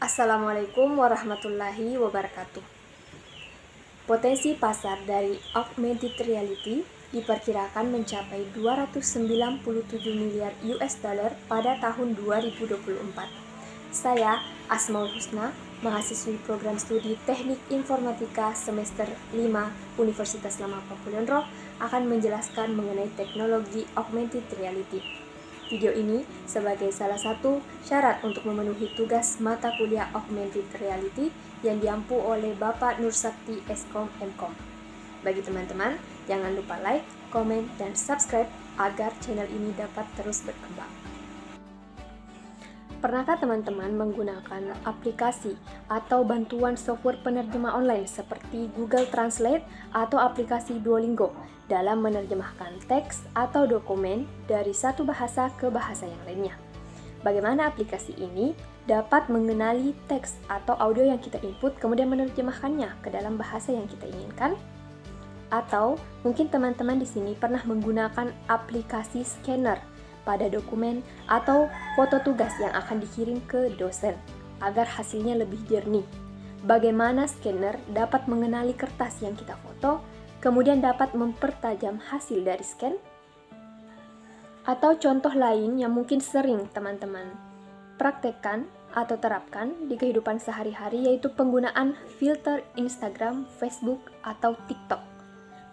Assalamualaikum warahmatullahi wabarakatuh. Potensi pasar dari augmented reality diperkirakan mencapai 297 miliar US dollar pada tahun 2024. Saya, Asmaul Husna, mahasiswi program studi Teknik Informatika semester 5 Universitas Lama Pakulenro, akan menjelaskan mengenai teknologi augmented reality. Video ini sebagai salah satu syarat untuk memenuhi tugas mata kuliah augmented reality yang diampu oleh Bapak Nur Sakti Eskom Mkom. Bagi teman-teman, jangan lupa like, komen, dan subscribe agar channel ini dapat terus berkembang. Pernahkah teman-teman menggunakan aplikasi atau bantuan software penerjemah online seperti Google Translate atau aplikasi Duolingo dalam menerjemahkan teks atau dokumen dari satu bahasa ke bahasa yang lainnya? Bagaimana aplikasi ini dapat mengenali teks atau audio yang kita input kemudian menerjemahkannya ke dalam bahasa yang kita inginkan? Atau mungkin teman-teman di sini pernah menggunakan aplikasi scanner pada dokumen atau foto tugas yang akan dikirim ke dosen agar hasilnya lebih jernih. Bagaimana scanner dapat mengenali kertas yang kita foto, kemudian dapat mempertajam hasil dari scan? Atau contoh lain yang mungkin sering teman-teman praktekkan atau terapkan di kehidupan sehari-hari, yaitu penggunaan filter Instagram, Facebook, atau TikTok.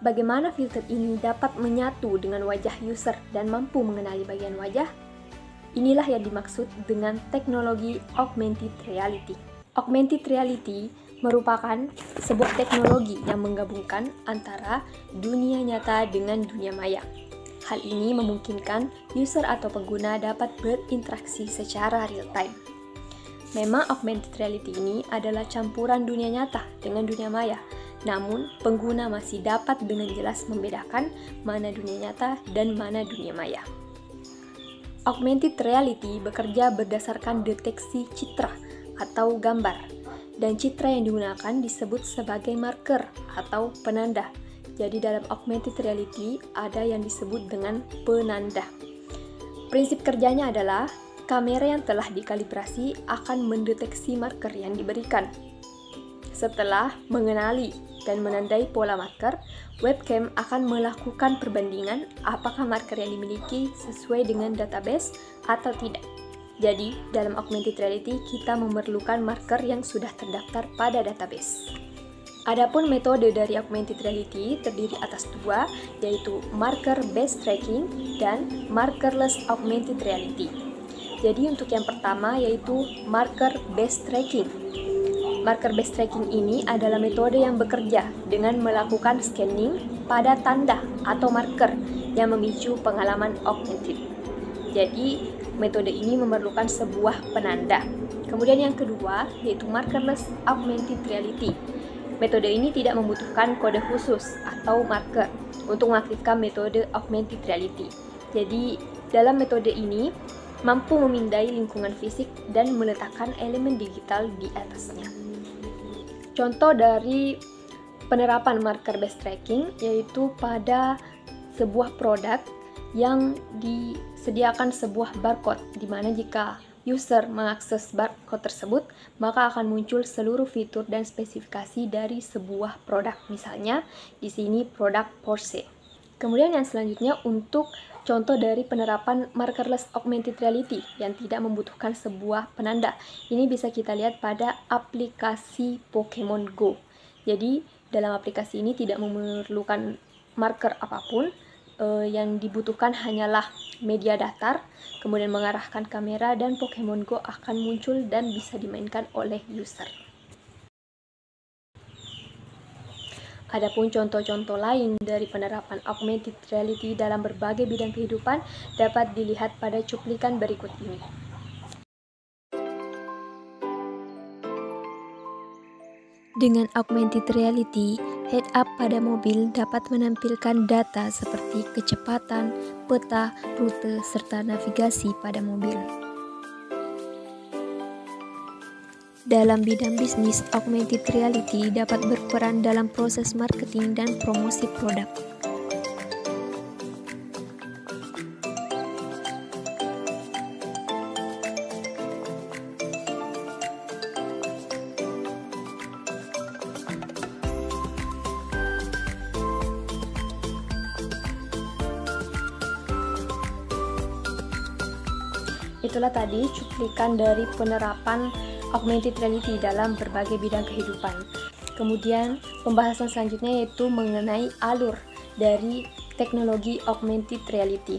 Bagaimana filter ini dapat menyatu dengan wajah user dan mampu mengenali bagian wajah? Inilah yang dimaksud dengan teknologi augmented reality. Augmented reality merupakan sebuah teknologi yang menggabungkan antara dunia nyata dengan dunia maya. Hal ini memungkinkan user atau pengguna dapat berinteraksi secara real time. Memang augmented reality ini adalah campuran dunia nyata dengan dunia maya. Namun, pengguna masih dapat dengan jelas membedakan mana dunia nyata dan mana dunia maya. Augmented reality bekerja berdasarkan deteksi citra atau gambar, dan citra yang digunakan disebut sebagai marker atau penanda. Jadi dalam augmented reality ada yang disebut dengan penanda. Prinsip kerjanya adalah kamera yang telah dikalibrasi akan mendeteksi marker yang diberikan. Setelah mengenali dan menandai pola marker, webcam akan melakukan perbandingan apakah marker yang dimiliki sesuai dengan database atau tidak. Jadi, dalam augmented reality kita memerlukan marker yang sudah terdaftar pada database. Adapun metode dari augmented reality terdiri atas dua, yaitu marker based tracking dan markerless augmented reality. Jadi untuk yang pertama yaitu marker based tracking. Marker based tracking ini adalah metode yang bekerja dengan melakukan scanning pada tanda atau marker yang memicu pengalaman augmented. Jadi, metode ini memerlukan sebuah penanda. Kemudian yang kedua yaitu markerless augmented reality. Metode ini tidak membutuhkan kode khusus atau marker untuk mengaktifkan metode augmented reality. Jadi, dalam metode ini mampu memindai lingkungan fisik dan meletakkan elemen digital di atasnya. Contoh dari penerapan marker based tracking yaitu pada sebuah produk yang disediakan sebuah barcode, di mana jika user mengakses barcode tersebut, maka akan muncul seluruh fitur dan spesifikasi dari sebuah produk. Misalnya di sini produk Porsche. Kemudian yang selanjutnya untuk contoh dari penerapan markerless augmented reality yang tidak membutuhkan sebuah penanda. Ini bisa kita lihat pada aplikasi Pokemon Go. Jadi, dalam aplikasi ini tidak memerlukan marker apapun. Yang dibutuhkan hanyalah media datar, kemudian mengarahkan kamera dan Pokemon Go akan muncul dan bisa dimainkan oleh user. Adapun contoh-contoh lain dari penerapan augmented reality dalam berbagai bidang kehidupan dapat dilihat pada cuplikan berikut ini. Dengan augmented reality, head-up pada mobil dapat menampilkan data seperti kecepatan, peta, rute, serta navigasi pada mobil. Dalam bidang bisnis, augmented reality dapat berperan dalam proses marketing dan promosi produk. Itulah tadi cuplikan dari penerapan augmented reality dalam berbagai bidang kehidupan. Kemudian pembahasan selanjutnya yaitu mengenai alur dari teknologi augmented reality.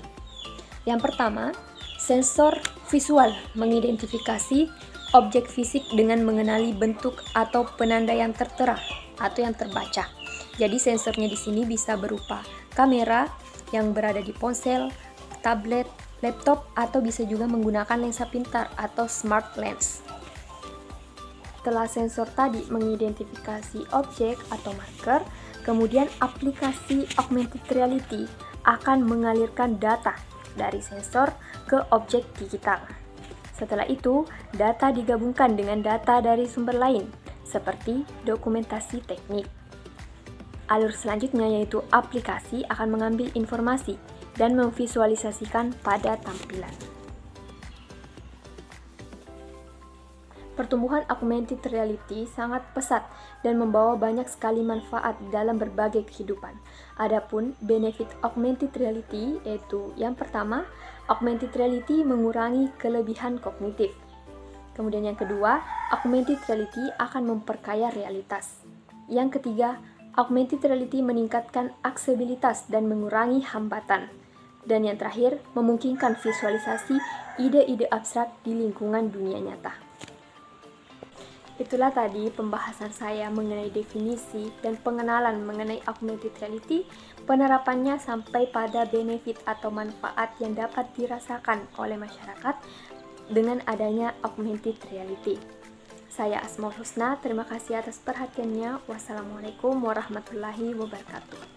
Yang pertama, sensor visual mengidentifikasi objek fisik dengan mengenali bentuk atau penanda yang tertera atau yang terbaca. Jadi sensornya di sini bisa berupa kamera yang berada di ponsel, tablet, laptop, atau bisa juga menggunakan lensa pintar atau smart lens. Setelah sensor tadi mengidentifikasi objek atau marker, kemudian aplikasi augmented reality akan mengalirkan data dari sensor ke objek digital. Setelah itu, data digabungkan dengan data dari sumber lain, seperti dokumentasi teknik. Alur selanjutnya yaitu aplikasi akan mengambil informasi dan memvisualisasikan pada tampilan. Pertumbuhan augmented reality sangat pesat dan membawa banyak sekali manfaat dalam berbagai kehidupan. Adapun benefit augmented reality yaitu yang pertama, augmented reality mengurangi kelebihan kognitif. Kemudian yang kedua, augmented reality akan memperkaya realitas. Yang ketiga, augmented reality meningkatkan aksesibilitas dan mengurangi hambatan. Dan yang terakhir, memungkinkan visualisasi ide-ide abstrak di lingkungan dunia nyata. Itulah tadi pembahasan saya mengenai definisi dan pengenalan mengenai augmented reality, penerapannya sampai pada benefit atau manfaat yang dapat dirasakan oleh masyarakat dengan adanya augmented reality. Saya Asmaul Husna, terima kasih atas perhatiannya. Wassalamualaikum warahmatullahi wabarakatuh.